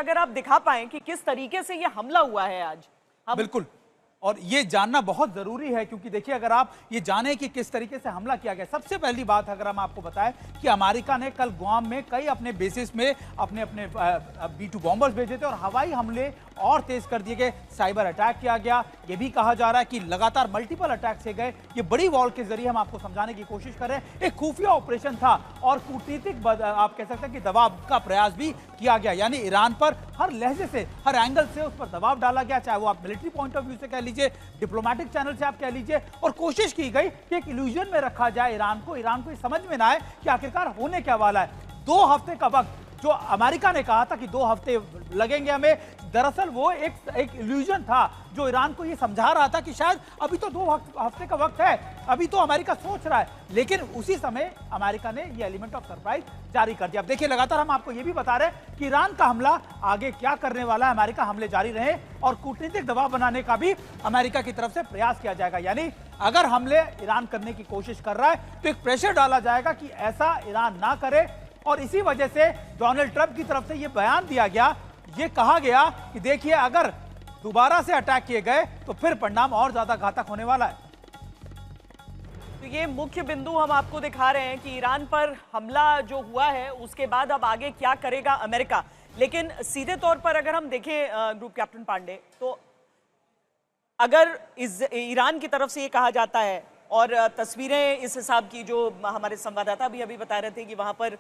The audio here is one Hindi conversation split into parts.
अगर आप दिखा पाएं कि किस तरीके से ये हमला हुआ है आज। बिल्कुल, और ये जानना बहुत जरूरी है, क्योंकि देखिए अगर आप ये जाने कि किस तरीके से हमला किया गया, सबसे पहली बात अगर हम आपको बताएं कि अमेरिका ने कल गुआम में कई अपने बेसिस में अपने अपने B-2 बॉम्बर्स भेजे थे और हवाई हमले और तेज कर दिए गए, साइबर अटैक किया गया। ये भी कहा जा रहा है कि लगातार मल्टीपल अटैक से गए। ये बड़ी वॉल के जरिए हम आपको समझाने की कोशिश कर रहे हैं, एक खुफिया ऑपरेशन था और कूटनीतिक आप कह सकते हैं कि दबाव का प्रयास भी किया गया, यानी ईरान पर हर लहजे से, हर एंगल से उस पर दबाव डाला गया, चाहे वो आप मिलिट्री पॉइंट ऑफ व्यू से कह लीजिए, डिप्लोमेटिक चैनल से आप कह लीजिए, और कोशिश की गई कि एक इल्यूजन में रखा जाए ईरान को ये समझ में ना आए कि आखिरकार होने क्या वाला है। 2 हफ्ते का वक्त जो अमेरिका ने कहा था कि 2 हफ्ते लगेंगे हमें, दरअसल वो एक इल्यूजन था जो ईरान को ये समझा रहा था कि शायद अभी तो 2 हफ्ते का वक्त है, अभी तो अमेरिका सोच रहा है, लेकिन उसी समय अमेरिका ने ये एलिमेंट ऑफ सरप्राइज जारी कर दिया। अब देखिए लगातार हम आपको ये भी बता रहे हैं कि ईरान का हमला आगे क्या करने वाला है, अमेरिका हमले जारी रहे और कूटनीतिक दबाव बनाने का भी अमेरिका की तरफ से प्रयास किया जाएगा, यानी अगर हमले ईरान करने की कोशिश कर रहा है तो एक प्रेशर डाला जाएगा कि ऐसा ईरान ना करे। और इसी वजह से डोनाल्ड ट्रंप की तरफ से यह बयान दिया गया, यह कहा गया कि देखिए अगर दोबारा से अटैक किए गए तो फिर परिणाम और ज्यादा घातक होने वाला है। तो ये मुख्य बिंदु हम आपको दिखा रहे हैं कि ईरान पर हमला जो हुआ है उसके बाद अब आगे क्या करेगा अमेरिका। लेकिन सीधे तौर पर अगर हम देखें ग्रुप कैप्टन पांडे, तो अगर ईरान की तरफ से ये कहा जाता है और तस्वीरें इस हिसाब की जो हमारे संवाददाता भी अभी बता रहे थे कि वहां पर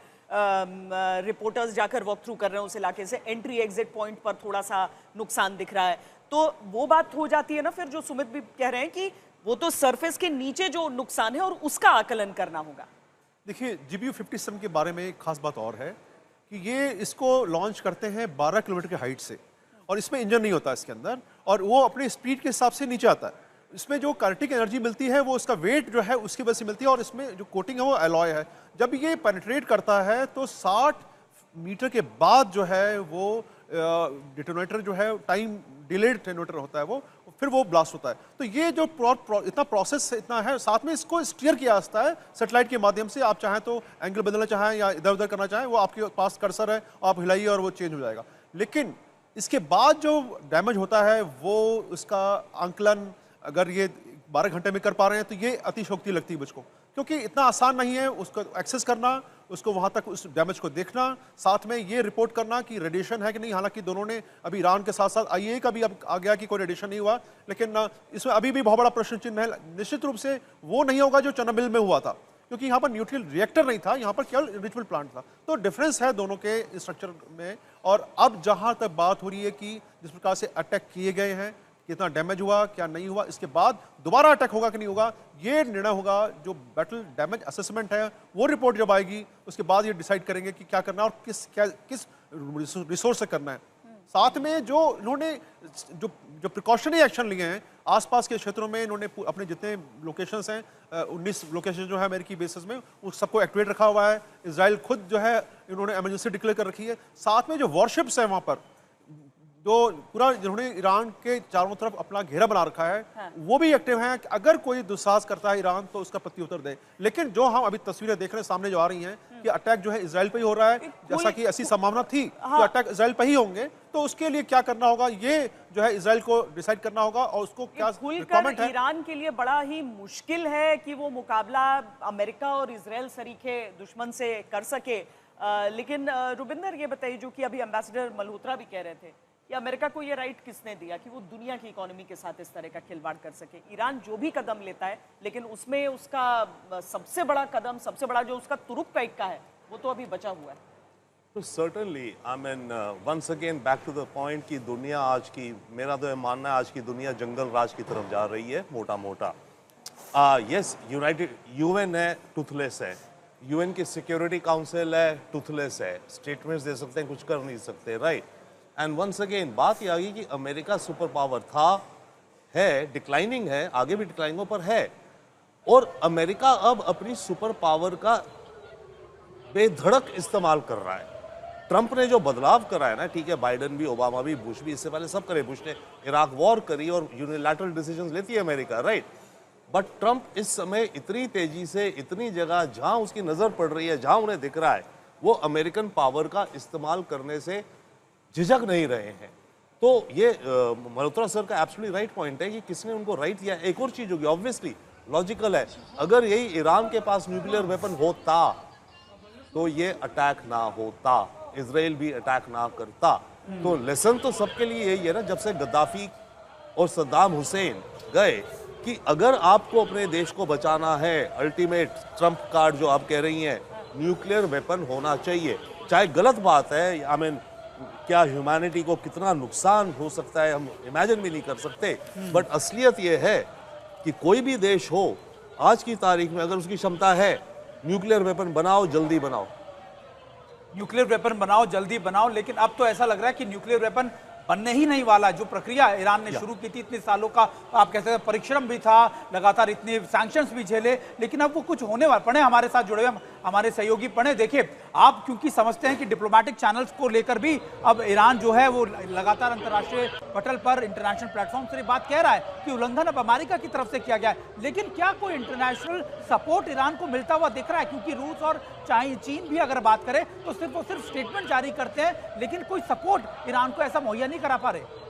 रिपोर्टर्स जाकर वॉक थ्रू कर रहे हैं उस इलाके से, एंट्री एग्जिट पॉइंट पर थोड़ा सा नुकसान दिख रहा है, तो वो बात हो जाती है ना फिर जो सुमित भी कह रहे हैं कि वो तो सरफेस के नीचे जो नुकसान है और उसका आकलन करना होगा। देखिए GBU-57 के बारे में एक खास बात और है कि ये इसको लॉन्च करते हैं 12 किलोमीटर की हाइट से और इसमें इंजन नहीं होता इसके अंदर और वो अपने स्पीड के हिसाब से नीचे आता है। इसमें जो काइनेटिक एनर्जी मिलती है वो उसका वेट जो है उसकी वजह से मिलती है और इसमें जो कोटिंग है वो एलॉय है। जब ये पेनिट्रेट करता है तो 60 मीटर के बाद जो है वो डिटोनेटर जो है टाइम डिलेड डिटोनेटर होता है वो फिर वो ब्लास्ट होता है। तो ये जो इतना प्रोसेस इतना है, साथ में इसको स्टीयर किया जाता है सैटेलाइट के माध्यम से। आप चाहें तो एंगल बदलना चाहें या इधर उधर करना चाहें, वो आपके पास कर्सर है, आप हिलाइए और वो चेंज हो जाएगा। लेकिन इसके बाद जो डैमेज होता है वो उसका आंकलन अगर ये 12 घंटे में कर पा रहे हैं तो ये अतिशयोक्ति लगती है मुझको, क्योंकि इतना आसान नहीं है उसको एक्सेस करना, उसको वहाँ तक उस डैमेज को देखना, साथ में ये रिपोर्ट करना कि रेडिएशन है कि नहीं। हालांकि दोनों ने अभी ईरान के साथ साथ IAEA का भी अब आ गया कि कोई रेडिएशन नहीं हुआ, लेकिन इसमें अभी भी बहुत बड़ा प्रश्न चिन्ह है। निश्चित रूप से वो नहीं होगा जो चेरनोबिल में हुआ था, क्योंकि यहाँ पर न्यूक्लियर रिएक्टर नहीं था, यहाँ पर केवल एनरिचमेंट प्लांट था। तो डिफरेंस है दोनों के स्ट्रक्चर में। और अब जहाँ तक बात हो रही है कि जिस प्रकार से अटैक किए गए हैं, कितना डैमेज हुआ क्या नहीं हुआ, इसके बाद दोबारा अटैक होगा कि नहीं होगा, ये निर्णय होगा जो बैटल डैमेज असेसमेंट है वो रिपोर्ट जब आएगी उसके बाद ये डिसाइड करेंगे कि क्या करना है और किस रिसोर्स से करना है। साथ में जो इन्होंने जो प्रिकॉशनरी एक्शन लिए हैं आसपास के क्षेत्रों में, इन्होंने अपने जितने लोकेशंस हैं 19 लोकेशन जो है अमेरिकी बेसिस में उस सबको एक्टिवेट रखा हुआ है। इजराइल खुद जो है इन्होंने इमरजेंसी डिक्लेयर कर रखी है। साथ में जो वॉरशिप्स है वहाँ पर जो पूरा जिन्होंने ईरान के चारों तरफ अपना घेरा बना रखा है, हाँ। वो भी एक्टिव हैं कि अगर कोई दुस्साहस करता है ईरान तो उसका प्रत्युत्तर दे। लेकिन जो हम अभी तस्वीरें देख रहे हैं सामने जो आ रही हैं कि अटैक जो है इजराइल पे ही हो रहा है, जैसा कि ऐसी संभावना थी हाँ। कि अटैक इजराइल पे ही होंगे, तो उसके लिए क्या करना होगा ये जो है इजराइल को डिसाइड करना होगा और उसको क्या रिक्वायरमेंट है। ईरान के लिए बड़ा ही मुश्किल है कि वो मुकाबला अमेरिका और इजराइल सरीखे दुश्मन से कर सके। लेकिन रुबिंदर ये बताइए, जो कि अभी एम्बेसडर मल्होत्रा भी कह रहे थे कि अमेरिका को ये राइट किसने दिया कि वो दुनिया की इकोनॉमी के साथ इस तरह का खिलवाड़ कर सके। ईरान जो भी कदम लेता है लेकिन उसमें उसका सबसे बड़ा कदम, सबसे बड़ा जो उसका तुरुप का इक्का है वो तो अभी बचा हुआ है। तो certainly I mean once again back to the point कि दुनिया आज की, मेरा तो ये मानना है आज की दुनिया जंगल राज की तरफ जा रही है मोटा मोटा। यस, UN है, टूथलेस है, UN की सिक्योरिटी काउंसिल है, टूथलेस है, स्टेटमेंट्स दे सकते हैं, कुछ कर नहीं सकते, राइट। एंड वंस अगेन बात ये आ गई कि अमेरिका सुपर पावर था, है, डिक्लाइनिंग है, आगे भी डिक्लाइनिंग पर है, और अमेरिका अब अपनी सुपर पावर का बेधड़क इस्तेमाल कर रहा है। ट्रंप ने जो बदलाव करा है ना, ठीक है, बाइडन भी, ओबामा भी, बुश भी, इससे पहले सब करे, बुश ने इराक वॉर करी और यूनिलैटरल डिसीजंस लेती है अमेरिका, राइट। बट ट्रंप इस समय इतनी तेजी से इतनी जगह जहां उसकी नजर पड़ रही है, जहां उन्हें दिख रहा है, वो अमेरिकन पावर का इस्तेमाल करने से झिझक नहीं रहे हैं। तो ये मल्होत्रा सर का एब्सोल्युटली राइट पॉइंट है कि किसने उनको राइट दिया। एक और चीज होगी, ऑब्वियसली लॉजिकल है, अगर यही ईरान के पास न्यूक्लियर वेपन होता तो ये अटैक ना होता, इजराइल भी अटैक ना करता। तो लेसन तो सबके लिए यही है ना, जब से गद्दाफी और सद्दाम हुसैन गए, कि अगर आपको अपने देश को बचाना है, अल्टीमेट ट्रम्प कार्ड जो आप कह रही हैं, न्यूक्लियर वेपन होना चाहिए। चाहे गलत बात है, आई मीन क्या ह्यूमैनिटी को कितना नुकसान हो सकता है हम इमेजिन भी नहीं कर सकते, बट असलियत ये है कि कोई भी देश हो आज की तारीख में, अगर उसकी क्षमता है, न्यूक्लियर वेपन बनाओ, जल्दी बनाओ। न्यूक्लियर वेपन बनाओ, जल्दी बनाओ, लेकिन अब तो ऐसा लग रहा है कि न्यूक्लियर वेपन बनने ही नहीं वाला। जो प्रक्रिया ईरान ने शुरू की थी, इतने सालों का आप कह सकते हैं परिश्रम भी था, लगातार इतने सैंक्शंस भी झेले, लेकिन अब वो कुछ होने वाला। पढ़े हमारे साथ जुड़े हुए हमारे सहयोगी पढ़े, देखिए आप क्योंकि समझते हैं कि डिप्लोमेटिक चैनल्स को लेकर भी अब ईरान जो है वो लगातार अंतर्राष्ट्रीय पटल पर, इंटरनेशनल प्लेटफॉर्म से बात कह रहा है कि उल्लंघन अब अमेरिका की तरफ से किया गया है। लेकिन क्या कोई इंटरनेशनल सपोर्ट ईरान को मिलता हुआ दिख रहा है? क्योंकि रूस और चीन भी अगर बात करें तो सिर्फ और सिर्फ स्टेटमेंट जारी करते हैं, लेकिन कोई सपोर्ट ईरान को ऐसा मुहैया नहीं करा पा रहे।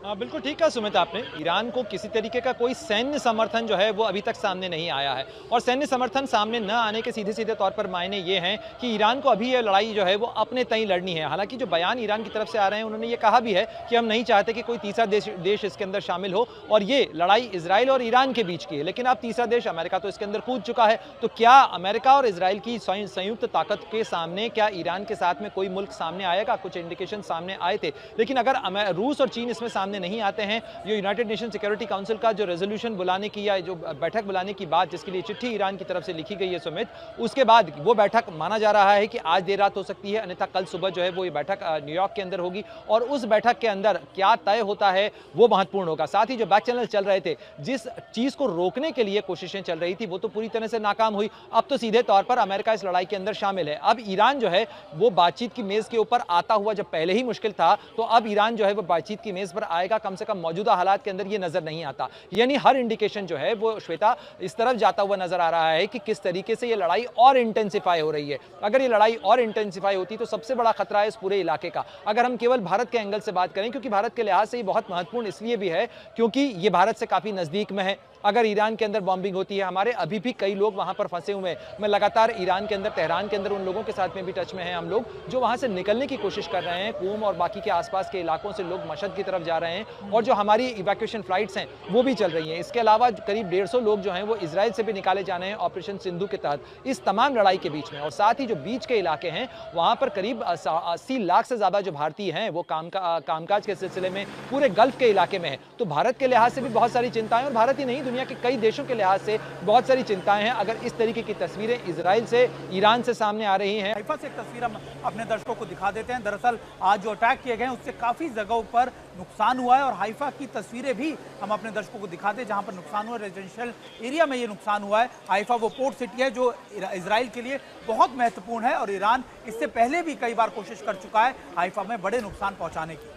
हाँ, बिल्कुल ठीक कहा सुमित आपने। ईरान को किसी तरीके का कोई सैन्य समर्थन जो है वो अभी तक सामने नहीं आया है, और सैन्य समर्थन सामने न आने के सीधे सीधे तौर पर मायने ये हैं कि ईरान को अभी ये लड़ाई जो है वो अपने तय लड़नी है। हालांकि जो बयान ईरान की तरफ से आ रहे हैं, उन्होंने ये कहा भी है कि हम नहीं चाहते कि कोई तीसरा देश इसके अंदर शामिल हो, और ये लड़ाई इजराइल और ईरान के बीच की है। लेकिन अब तीसरा देश अमेरिका तो इसके अंदर कूद चुका है, तो क्या अमेरिका और इजराइल की संयुक्त ताकत के सामने क्या ईरान के साथ में कोई मुल्क सामने आएगा? कुछ इंडिकेशन सामने आए थे, लेकिन अगर रूस और चीन इसमें सामने नहीं आते हैं, जो यूनाइटेड नेशन सिक्योरिटी काउंसिल का जो रेजोल्यूशन बुलाने की या जो बैठक बुलाने की बात, जिसके लिए चिट्ठी ईरान की तरफ से लिखी गई है सुमित, उसके बाद वो बैठक माना जा रहा है कि आज देर रात हो सकती है, अन्यथा कल सुबह जो है वो ये बैठक न्यूयॉर्क के अंदर होगी, और उस बैठक के अंदर क्या तय होता है वो महत्वपूर्ण होगा। साथ ही जो बैक चैनल चल रहे थे, जिस चीज को रोकने के लिए कोशिशें चल रही थी, वो तो पूरी तरह से नाकाम हुई। अब तो सीधे तौर पर अमेरिका इस लड़ाई के अंदर शामिल है। अब ईरान जो है वो बातचीत की मेज के ऊपर आता हुआ, जब पहले ही मुश्किल था, तो अब ईरान जो है वो बातचीत की मेज पर आएगा, कम से कम मौजूदा हालात के अंदर ये नजर नहीं आता। यानी हर इंडिकेशन जो है वो श्वेता इस तरफ जाता हुआ नजर आ रहा है कि किस तरीके से ये लड़ाई और इंटेंसिफाई हो रही है। अगर ये लड़ाई और इंटेंसिफाई होती तो सबसे बड़ा खतरा है इस पूरे इलाके का। अगर हम केवल भारत के एंगल से बात करें, क्योंकि भारत के लिहाज से ये बहुत महत्वपूर्ण इसलिए भी है क्योंकि ये भारत से काफी नजदीक में है। अगर ईरान के अंदर बॉम्बिंग होती है, हमारे अभी भी कई लोग वहां पर फंसे हुए हैं। मैं लगातार ईरान के अंदर, तेहरान के अंदर उन लोगों के साथ में भी टच में हैं हम लोग, जो वहां से निकलने की कोशिश कर रहे हैं। कूम और बाकी के आसपास के इलाकों से लोग मशहद की तरफ जा रहे हैं, और जो हमारी इवैक्यूएशन फ्लाइट्स हैं वो भी चल रही हैं। इसके अलावा करीब 150 लोग जो हैं वो इजराइल से भी निकाले जाने हैं ऑपरेशन सिंधु के तहत, इस तमाम लड़ाई के बीच में। और साथ ही जो बीच के इलाके हैं वहां पर करीब 80 लाख से ज्यादा जो भारतीय हैं वो कामकाज के सिलसिले में पूरे गल्फ के इलाके में है। तो भारत के लिहाज से भी बहुत सारी चिंताएं, और भारत ही नहीं, दुनिया के कई देशों के लिहाज से बहुत सारी चिंताएं हैं। अगर इस तरीके की तस्वीरें इजराइल से, ईरान से सामने आ रही हैं। हाइफा से एक तस्वीर हम अपने दर्शकों को दिखा देते हैं। दरअसल आज जो अटैक किए गए हैं उससे काफी जगहों पर नुकसान हुआ है, और हाइफा की तस्वीरें भी हम अपने दर्शकों को दिखा दें जहां पर नुकसान हुआ। रेजिडेंशियल एरिया में ये नुकसान हुआ है। हाइफा वो पोर्ट सिटी है जो इजराइल के लिए बहुत महत्वपूर्ण है, और ईरान इससे पहले भी कई बार कोशिश कर चुका है हाइफा में बड़े नुकसान पहुंचाने की।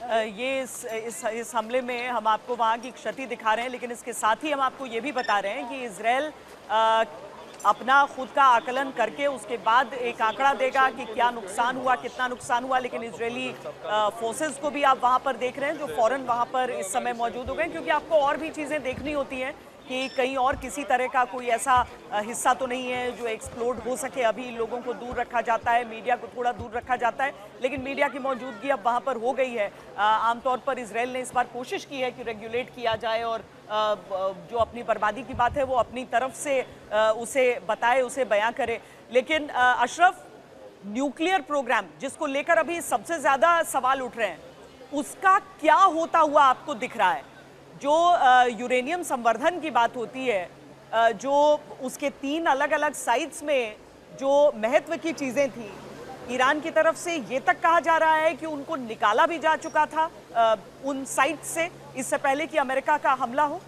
ये इस हमले में हम आपको वहाँ की क्षति दिखा रहे हैं, लेकिन इसके साथ ही हम आपको ये भी बता रहे हैं कि इजराइल अपना खुद का आकलन करके उसके बाद एक आंकड़ा देगा कि क्या नुकसान हुआ, कितना नुकसान हुआ। लेकिन इजरायली फोर्सेस को भी आप वहाँ पर देख रहे हैं जो फौरन वहाँ पर इस समय मौजूद हो गए, क्योंकि आपको और भी चीज़ें देखनी होती हैं कि कहीं और किसी तरह का कोई ऐसा हिस्सा तो नहीं है जो एक्सप्लोड हो सके। अभी लोगों को दूर रखा जाता है, मीडिया को थोड़ा दूर रखा जाता है, लेकिन मीडिया की मौजूदगी अब वहाँ पर हो गई है। आमतौर पर इजराइल ने इस बार कोशिश की है कि रेगुलेट किया जाए, और जो अपनी बर्बादी की बात है वो अपनी तरफ से उसे बताए, उसे बयां करे। लेकिन अशरफ, न्यूक्लियर प्रोग्राम जिसको लेकर अभी सबसे ज़्यादा सवाल उठ रहे हैं, उसका क्या होता हुआ आपको दिख रहा है? जो यूरेनियम संवर्धन की बात होती है, जो उसके 3 अलग अलग साइट्स में जो महत्व की चीज़ें थी, ईरान की तरफ से ये तक कहा जा रहा है कि उनको निकाला भी जा चुका था उन साइट से, इससे पहले कि अमेरिका का हमला हो।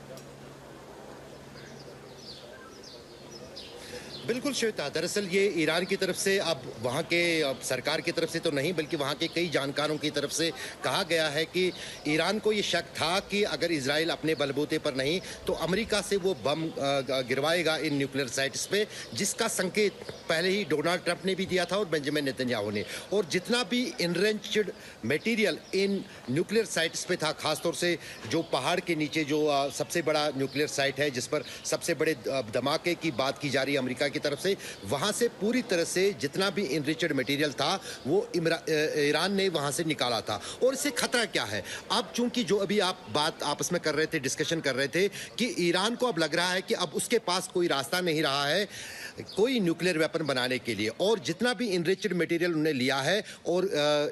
बिल्कुल श्वेता, दरअसल ये ईरान की तरफ से अब वहाँ के सरकार की तरफ से तो नहीं बल्कि वहाँ के कई जानकारों की तरफ से कहा गया है कि ईरान को ये शक था कि अगर इजराइल अपने बलबूते पर नहीं तो अमेरिका से वो बम गिरवाएगा इन न्यूक्लियर साइट्स पे, जिसका संकेत पहले ही डोनाल्ड ट्रंप ने भी दिया था और बेंजामिन नेतन्याहू ने। और जितना भी इनरेंच्ड मटेरियल इन न्यूक्लियर साइट्स पे था, खासतौर से जो पहाड़ के नीचे जो सबसे बड़ा न्यूक्लियर साइट है जिस पर सबसे बड़े धमाके की बात की जा रही है अमेरिका की तरफ से, वहां से पूरी तरह से जितना भी इनरिचड मटेरियल था वो ईरान ने वहां से निकाला था। और इससे खतरा क्या है, अब चूंकि जो अभी आप बात आपस में कर रहे थे, डिस्कशन कर रहे थे कि ईरान को अब लग रहा है कि अब उसके पास कोई रास्ता नहीं रहा है कोई न्यूक्लियर वेपन बनाने के लिए, और जितना भी इनरिचड मटेरियल उन्होंने लिया है, और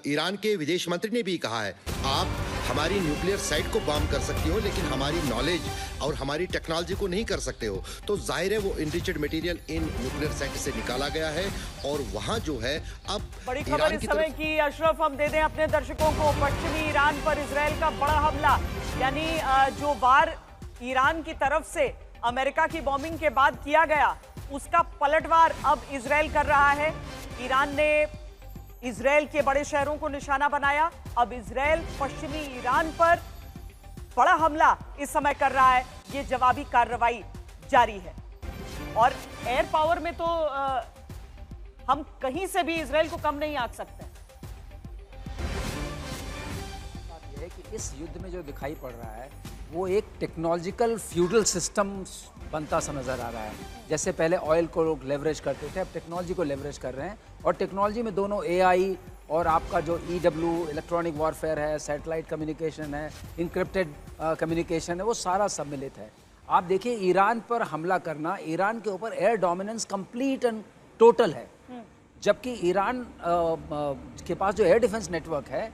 ईरान के विदेश मंत्री ने भी कहा है आप हमारी न्यूक्लियर साइट को बम कर सकती हो लेकिन हमारी नॉलेज और हमारी टेक्नोलॉजी को नहीं कर सकते हो। तो जाहिर है वो इनरिचड मटेरियल इन न्यूक्लियर साइट से निकाला गया है और वहां जो है अब बड़ी खबर इस समय की अशरफ हम दे दें अपने दर्शकों को, पश्चिमी ईरान पर इजराइल का बड़ा हमला, यानी जो वार ईरान की तरफ से अमेरिका की बॉम्बिंग के बाद किया गया उसका पलटवार अब इजराइल कर रहा है। ईरान ने इजराइल के बड़े शहरों को निशाना बनाया, अब इजराइल पश्चिमी ईरान पर बड़ा हमला इस समय कर रहा है। ये जवाबी कार्रवाई जारी है और एयर पावर में तो हम कहीं से भी इजराइल को कम नहीं आंक सकते। बात यह है कि इस युद्ध में जो दिखाई पड़ रहा है वो एक टेक्नोलॉजिकल फ्यूडल सिस्टम बनता सा नज़र आ रहा है। जैसे पहले ऑयल को लोग लेवरेज करते थे, अब टेक्नोलॉजी को लेवरेज कर रहे हैं, और टेक्नोलॉजी में दोनों एआई और आपका जो EW इलेक्ट्रॉनिक वॉरफेयर है, सैटेलाइट कम्युनिकेशन है, इंक्रिप्टेड कम्युनिकेशन है, वो सारा सम्मिलित है। आप देखिए ईरान पर हमला करना, ईरान के ऊपर air dominance complete and total है, जबकि ईरान के पास जो एयर डिफेंस नेटवर्क है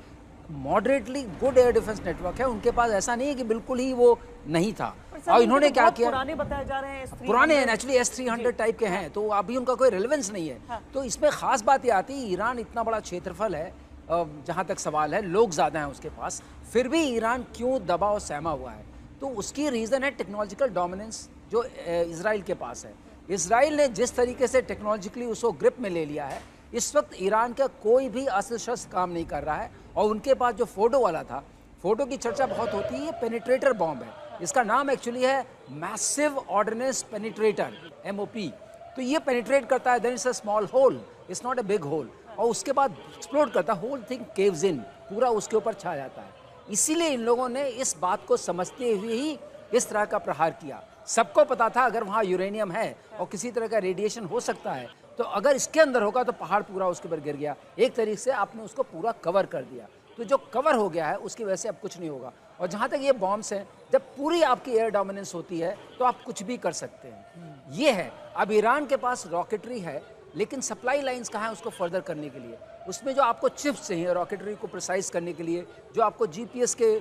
moderately good air defence network है, उनके पास ऐसा नहीं है कि बिल्कुल ही वो नहीं था। और इन्होंने क्या किया, पुराने बताए जा रहे हैं, पुराने हैं एक्चुअली, S-300 टाइप के हैं, तो अभी उनका कोई रिलेवेंस नहीं है। हाँ। तो इसमें खास बात ये आती है ईरान इतना बड़ा क्षेत्रफल है, जहाँ तक सवाल है लोग ज़्यादा हैं उसके पास, फिर भी ईरान क्यों दबा और सहमा हुआ है, तो उसकी रीज़न है टेक्नोलॉजिकल डोमिनेंस जो इजराइल के पास है। इजराइल ने जिस तरीके से टेक्नोलॉजिकली उसको ग्रिप में ले लिया है, इस वक्त ईरान का कोई भी अस्त्र शस्त्र काम नहीं कर रहा है। और उनके पास जो फोटो वाला था, फोटो की चर्चा बहुत होती है, ये पेनिट्रेटर बॉम्ब है, इसका नाम एक्चुअली है मैसिव ऑर्डिनेंस पेनिट्रेटर MOP। तो ये पेनिट्रेट करता है, then it's a small hole, it's not a big hole, और उसके बाद एक्सप्लोड करता है, होल थिंग केव्स इन, पूरा उसके ऊपर छा जाता है। इसीलिए इन लोगों ने इस बात को समझते हुए ही इस तरह का प्रहार किया। सबको पता था अगर वहाँ यूरेनियम है और किसी तरह का रेडिएशन हो सकता है, तो अगर इसके अंदर होगा तो पहाड़ पूरा उसके ऊपर गिर गया। एक तरीके से आपने उसको पूरा कवर कर दिया, तो जो कवर हो गया है उसकी वजह से अब कुछ नहीं होगा। और जहाँ तक ये बॉम्ब्स हैं, जब पूरी आपकी एयर डोमिनेंस होती है तो आप कुछ भी कर सकते हैं। ये है, अब ईरान के पास रॉकेटरी है, लेकिन सप्लाई लाइंस कहाँ है उसको फर्दर करने के लिए, उसमें जो आपको चिप्स चाहिए रॉकेटरी को प्रिसाइज करने के लिए, जो आपको GPS के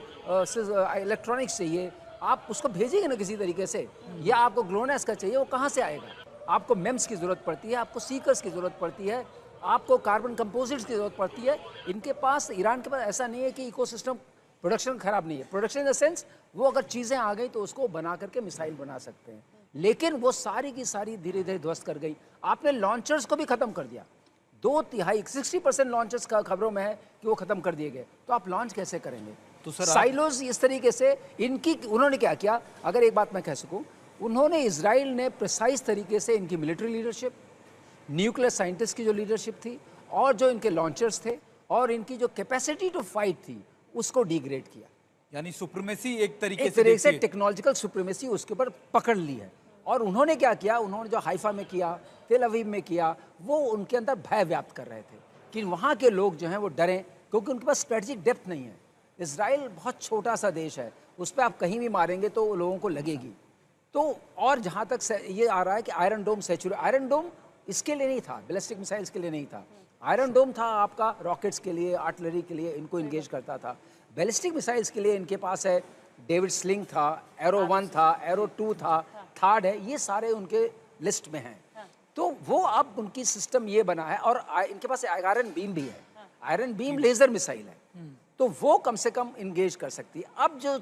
इलेक्ट्रॉनिक्स चाहिए, आप उसको भेजेंगे ना किसी तरीके से, या आपको ग्लोनेस का चाहिए, वो कहाँ से आएगा? आपको मेम्स की ज़रूरत पड़ती है, आपको सीकर्स की ज़रूरत पड़ती है, आपको कार्बन कंपोजिट्स की ज़रूरत पड़ती है। इनके पास, ईरान के पास ऐसा नहीं है कि इकोसिस्टम प्रोडक्शन खराब नहीं है, प्रोडक्शन इन द सेंस वो अगर चीज़ें आ गई तो उसको बना करके मिसाइल बना सकते हैं, लेकिन वो सारी की सारी धीरे धीरे ध्वस्त कर गई। आपने लॉन्चर्स को भी ख़त्म कर दिया, 2/3 60% लॉन्चर्स का खबरों में है कि वो ख़त्म कर दिए गए, तो आप लॉन्च कैसे करेंगे? तो सर साइलोज इस तरीके से इनकी, उन्होंने क्या किया, अगर एक बात मैं कह सकूँ, उन्होंने इजराइल ने प्रिसाइज तरीके से इनकी मिलिट्री लीडरशिप, न्यूक्लियर साइंटिस्ट की जो लीडरशिप थी, और जो इनके लॉन्चर्स थे, और इनकी जो कैपेसिटी टू फाइट थी, उसको डिग्रेड किया। यानी सुप्रीमेसी एक तरीके से टेक्नोलॉजिकल सुप्रीमेसी उसके ऊपर पकड़ ली है। और उन्होंने क्या किया, उन्होंने जो हाइफा में किया, तेल अवीव में किया, वो उनके अंदर भय व्याप्त कर रहे थे कि वहाँ के लोग जो हैं वो डरें, क्योंकि उनके पास स्ट्रेटेजिक डेप्थ नहीं है। इजराइल बहुत छोटा सा देश है, उस पर आप कहीं भी मारेंगे तो लोगों को लगेगी। तो और जहाँ तक ये आ रहा है कि आयरन डोम आयरन डोम इसके लिए नहीं था, बैलिस्टिक मिसाइल्स के लिए नहीं था, आयरन डोम था आपका रॉकेट्स के लिए, आर्टिलरी के लिए, इनको इंगेज करता था। बैलिस्टिक मिसाइल्स के लिए इनके पास है डेविड स्लिंग था, एरो 1 था, एरो 2 था, थर्ड है, ये सारे उनके लिस्ट में हैं। तो वो अब उनकी सिस्टम ये बना है, और इनके पास आयरन बीम भी है, आयरन बीम लेजर मिसाइल है, तो वो कम से कम इंगेज कर सकती है। अब जो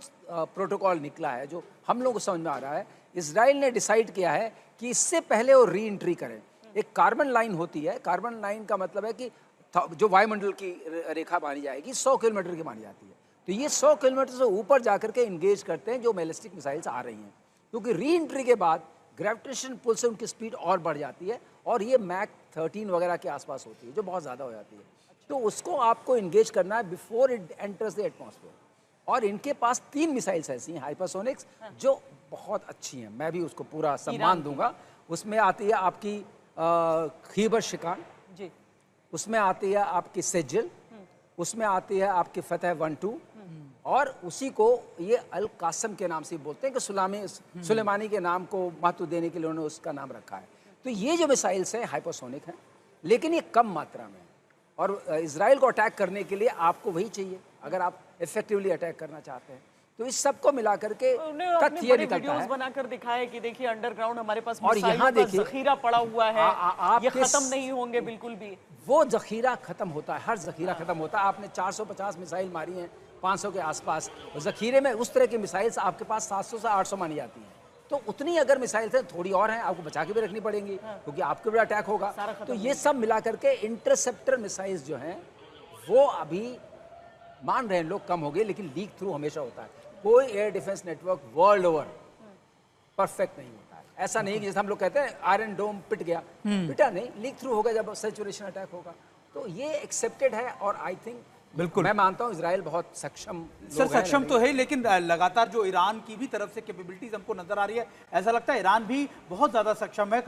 प्रोटोकॉल निकला है, जो हम लोगों को समझ में आ रहा है, इजराइल ने डिसाइड किया है कि इससे पहले वो री एंट्री करें, एक कार्बन लाइन होती है। कार्बन लाइन का मतलब है कि जो वायुमंडल की रेखा मानी जाएगी 100 किलोमीटर की मानी जाती है। तो ये 100 किलोमीटर से ऊपर जाकर के इंगेज करते हैं जो बैलिस्टिक मिसाइल्स आ रही हैं, क्योंकि री एंट्री के बाद ग्रेविटेशन पुल से उनकी स्पीड और बढ़ जाती है और ये मैक 13 वगैरह के आसपास होती है, जो बहुत ज़्यादा हो जाती है। तो उसको आपको इंगेज करना है before it enters the atmosphere. और इनके पास 3 मिसाइल्स ऐसी हैं हाइपरसोनिक्स जो बहुत अच्छी हैं, मैं भी उसको पूरा सम्मान दूंगा। उसमें आती है आपकी खीबर शिकान जी, उसमें आती है आपकी सेजिल, उसमें आती है आपकी फतेह 1-2 और उसी को ये अल कासम के नाम से बोलते हैं कि सुलेमानी के नाम को महत्व देने के लिए उन्होंने उसका नाम रखा है। तो ये जो मिसाइल्स हैं हाइपरसोनिक हैं, लेकिन ये कम मात्रा में है और इजराइल को अटैक करने के लिए आपको वही चाहिए अगर आप इफेक्टिवली अटैक करना चाहते हैं। तो इस सबको मिला करके तथ्य ये निकलता है। बनाकर दिखाया कि देखिए अंडरग्राउंड हमारे पास और यहाँ देखिए जखीरा पड़ा हुआ है, ये खत्म नहीं होंगे बिल्कुल भी। वो जखीरा खत्म होता है, हर जखीरा खत्म होता है। आपने 450 मिसाइल मारी हैं 500 के आसपास, जखीरे में उस तरह की मिसाइल्स आपके पास 700 से 800 मानी जाती हैं। तो उतनी अगर मिसाइल्स हैं, थोड़ी और हैं, आपको बचा के भी रखनी पड़ेंगी क्योंकि आपके भी अटैक होगा। तो ये सब मिला करके इंटरसेप्टर मिसाइल्स जो हैं वो अभी मान रहे हैं लोग कम हो गए, लेकिन लीक थ्रू हमेशा होता है। कोई air defence network world over perfect नहीं होता है। ऐसा नहीं कि जैसे हम लोग कहते हैं आयरन डोम पिट गया, पिटा नहीं, लीक थ्रू होगा जब सैचुरेशन अटैक होगा। तो ये एक्सेप्टेड है और आई थिंक बिल्कुल मैं मानता हूँ इजराइल बहुत सक्षम सर, सक्षम तो है, लेकिन लगातार जो ईरान की भी तरफ से कैपेबिलिटीज हमको नजर आ रही है, ऐसा लगता है ईरान भी बहुत ज्यादा सक्षम है।